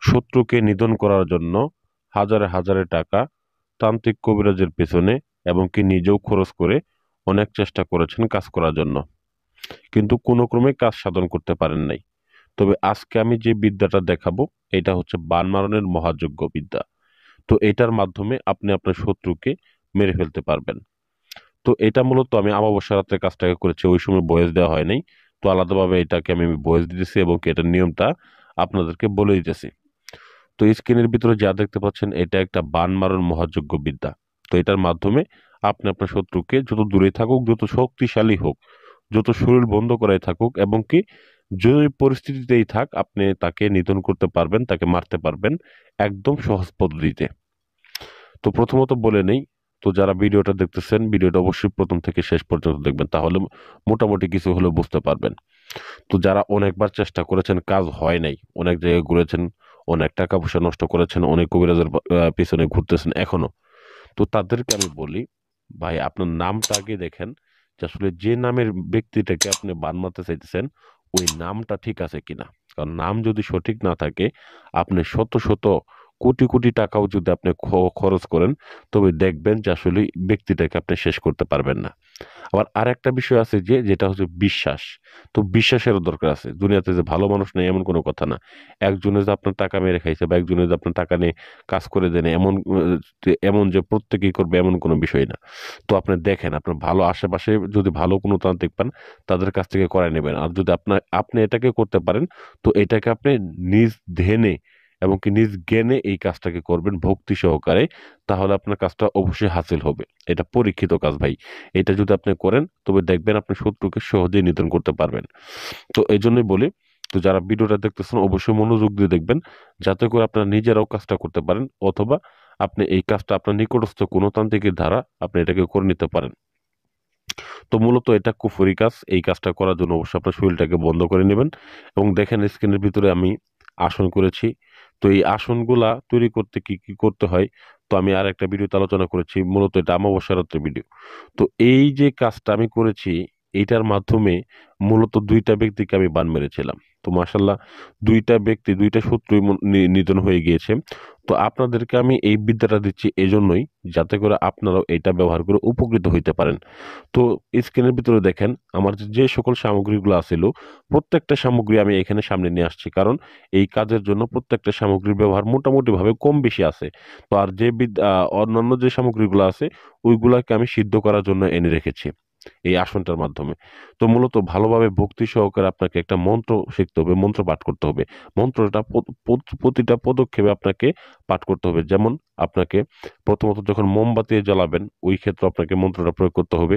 শত্রুকে নিধন করার জন্য হাজারে হাজারে টাকা তান্ত্রিক কবিরাজের পেছনে এবং কি নিজেও খরচ করে অনেক চেষ্টা করেছেন কাজ করার জন্য, কিন্তু কোনো ক্রমে কাজ সাধন করতে পারেন নাই। তবে আজকে আমি যে বিদ্যাটা দেখাবো এটা হচ্ছে বান মারণের মহাযজ্ঞ বিদ্যা। তো এটার মাধ্যমে আপনি আপনার শত্রুকে মেরে ফেলতে পারবেন। তো এটা মূলত আমি অমাবস্যা রাত্রে কাজটাকে করেছি, ওই সময় বয়স দেওয়া হয় নাই। তো আলাদাভাবে এটাকে আমি বয়স দিতেছি এবং কি এটার নিয়মটা আপনাদেরকে বলে দিতেছি। তো স্ক্রিনের ভিতরে যা দেখতে পাচ্ছেন এটা একটা বান মারণ মহাযজ্ঞ বিদ্যা। তো এটার মাধ্যমে আপনি আপনার শত্রুকে যত দূরে থাকুক, যত শক্তিশালী হোক, যত শরীর বন্ধ করাই থাকুক এবং কি যে পরিস্থিতিতেই থাক, আপনি তাকে নিধন করতে পারবেন, তাকে মারতে পারবেন একদম সহজ পদ্ধতিতে। তো প্রথমত বলে নেই, তো যারা ভিডিওটা দেখতেছেন ভিডিওটা অবশ্যই প্রথম থেকে শেষ পর্যন্ত দেখবেন, তাহলে মোটামুটি কিছু হলেও বুঝতে পারবেন। তো যারা অনেকবার চেষ্টা করেছেন কাজ হয় নাই, অনেক জায়গায় ঘুরেছেন, অনেক টাকা পয়সা নষ্ট করেছেন, অনেক কবিরাজের পিছনে ঘুরতেছেন এখনো, তো তাদেরকে আমি বলি, ভাই আপনার নামটা আগে দেখেন যে আসলে যে নামের ব্যক্তিটাকে আপনি বান মারতে চাইতেছেন ওই নামটা ঠিক আছে কিনা। কারণ নাম যদি সঠিক না থাকে, আপনি শত শত কোটি কোটি টাকাও যদি আপনি খরচ করেন, তবে দেখবেন যে আসলে ব্যক্তিটাকে আপনি শেষ করতে পারবেন না। আবার আরেকটা বিষয় আছে যেটা হচ্ছে বিশ্বাস। তো বিশ্বাসেরও দরকার আছে। দুনিয়াতে যে ভালো মানুষ নেই এমন কোনো কথা না। একজনে যে আপনার টাকা মেরে খাইছে বা একজনে যে আপনার টাকা নিয়ে কাজ করে দেন এমন যে প্রত্যেকেই করবে এমন কোনো বিষয় না। তো আপনি দেখেন আপনার ভালো আশেপাশে যদি ভালো কোনো তান্ত্রিক পান তাদের কাছ থেকে করায় নেবেন। আর যদি আপনি এটাকে করতে পারেন, তো এটাকে আপনি নিজ ধ্যানে এবং কি নিজ জ্ঞানে এই কাজটাকে করবেন ভক্তি সহকারে, তাহলে আপনার কাজটা অবশ্যই হাসিল হবে। এটা পরীক্ষিত কাজ ভাই। এটা যদি আপনি করেন তবে দেখবেন আপনি শত্রুকে সহজেই নিধন করতে পারবেন। তো এই জন্যই বলি, তো যারা ভিডিওটা দেখতেছেন অবশ্যই মনোযোগ দিয়ে দেখবেন, যাতে করে আপনারা নিজেরাও কাজটা করতে পারেন, অথবা আপনি এই কাজটা আপনার নিকটস্থ কোনো তান্ত্রিকের দ্বারা আপনি এটাকে করে নিতে পারেন। তো মূলত এটা কুফরি কাজ। এই কাজটা করার জন্য অবশ্যই আপনার শরীরটাকে বন্ধ করে নেবেন এবং দেখেন স্ক্রিনের ভিতরে আমি আসন করেছি। তো এই আসনগুলা তৈরি করতে কি কি করতে হয়, তো আমি আর একটা ভিডিওতে আলোচনা করেছি। মূলত এটা অমাবস্যা রাত্রের ভিডিও। তো এই যে কাজটা আমি করেছি এইটার মাধ্যমে মূলত দুইটা ব্যক্তিকে আমি বান মেরেছিলাম। তো মাশাল্লাহ, দুইটা ব্যক্তি দুইটা শত্রুই নিধন হয়ে গিয়েছে। তো আপনাদেরকে আমি এই বিদ্যাটা দিচ্ছি এজন্যই, যাতে করে আপনারাও এটা ব্যবহার করে উপকৃত হইতে পারেন। তো স্ক্রিনের ভিতরে দেখেন আমার যে সকল সামগ্রীগুলো আছিল, প্রত্যেকটা সামগ্রী আমি এখানে সামনে নিয়ে আসছি, কারণ এই কাজের জন্য প্রত্যেকটা সামগ্রীর ব্যবহার মোটামুটি ভাবে কম বেশি আছে। তো আর অন্যান্য যে সামগ্রীগুলো আছে ওইগুলাকে আমি সিদ্ধ করার জন্য এনে রেখেছি এই আসনটার মাধ্যমে। তো মূলত ভালোভাবে ভক্তি সহকারে আপনাকে একটা মন্ত্র শিখতে হবে, মন্ত্র পাঠ করতে হবে। মন্ত্রটা প্রতিটা পদক্ষেপে আপনাকে পাঠ করতে হবে। যেমন আপনাকে প্রথমত যখন মোমবাতি জ্বালাবেন ওই ক্ষেত্রে আপনাকে মন্ত্রটা প্রয়োগ করতে হবে।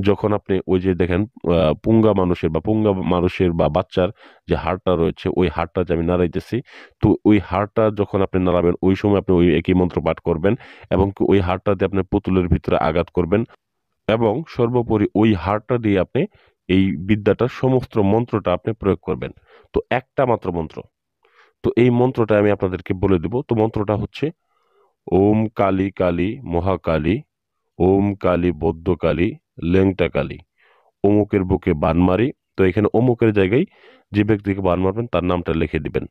যখন আপনি ওই যে দেখেন পুঙ্গা মানুষের বা বাচ্চার যে হাড়টা রয়েছে ওই হাড়টা যে আমি নাড়াইতেছি, তো ওই হাড়টা যখন আপনি নাড়াবেন ওই সময় আপনি ওই একই মন্ত্র পাঠ করবেন এবং ওই হাড়টা দিয়ে আপনি পুতুলের ভিতরে আঘাত করবেন এবং সর্বোপরি ওই হাড়টা দিয়ে আপনি এই বিদ্যাটার সমস্ত মন্ত্রটা আপনি প্রয়োগ করবেন। তো একটা মাত্র মন্ত্র। তো এই মন্ত্রটা আমি আপনাদেরকে বলে দেব। তো মন্ত্রটা হচ্ছে ওম কালী কালী মহাকালী, ওম কালী বৌদ্ধকালী, লেংটা কালী, অমুকের বুকে বান মারি। তো এখানে অমুকের জায়গায় যে ব্যক্তিকে বান মারবেন তার নামটা লিখে দিবেন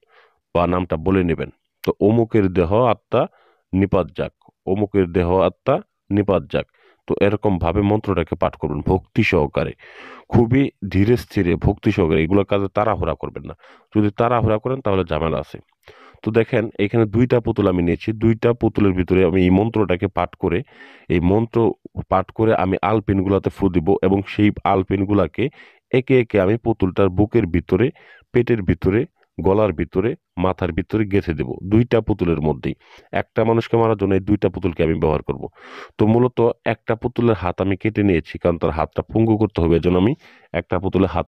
বা নামটা বলে নেবেন। তো অমুকের দেহ আত্মা নিপাত যাক, অমুকের দেহ আত্মা নিপাত যাক। তো এরকম ভাবে মন্ত্রটাকে পাঠ করবেন ভক্তি সহকারে, খুবই ধীরে স্থিরে ভক্তি সহকারে। এগুলো কাজে তাড়াহুড়া করবেন না। যদি তাড়াহুড়া করেন তাহলে ঝামেলা আছে। তো দেখেন এখানে দুইটা পুতুল আমি নিয়েছি, দুইটা পুতুলের ভিতরে আমি এই মন্ত্রটাকে পাঠ করে, এই মন্ত্র পাঠ করে আমি আলপিন গুলাতে ফু দিব এবং সেই আলপিন গুলাকে একে একে আমি পুতুলটার বুকের ভিতরে, পেটের ভিতরে, গলার ভিতরে, মাথার ভিতরে গেঁথে দেব, দুইটা পুতুলের মধ্যেই। একটা মানুষকে মারার জন্য এই দুইটা পুতুলকে আমি ব্যবহার করব। তো মূলত একটা পুতুলের হাত আমি কেটে নিয়েছি, কারণ তার হাতটা পঙ্গু করতে হবে, এজন্য আমি একটা পুতুলের হাত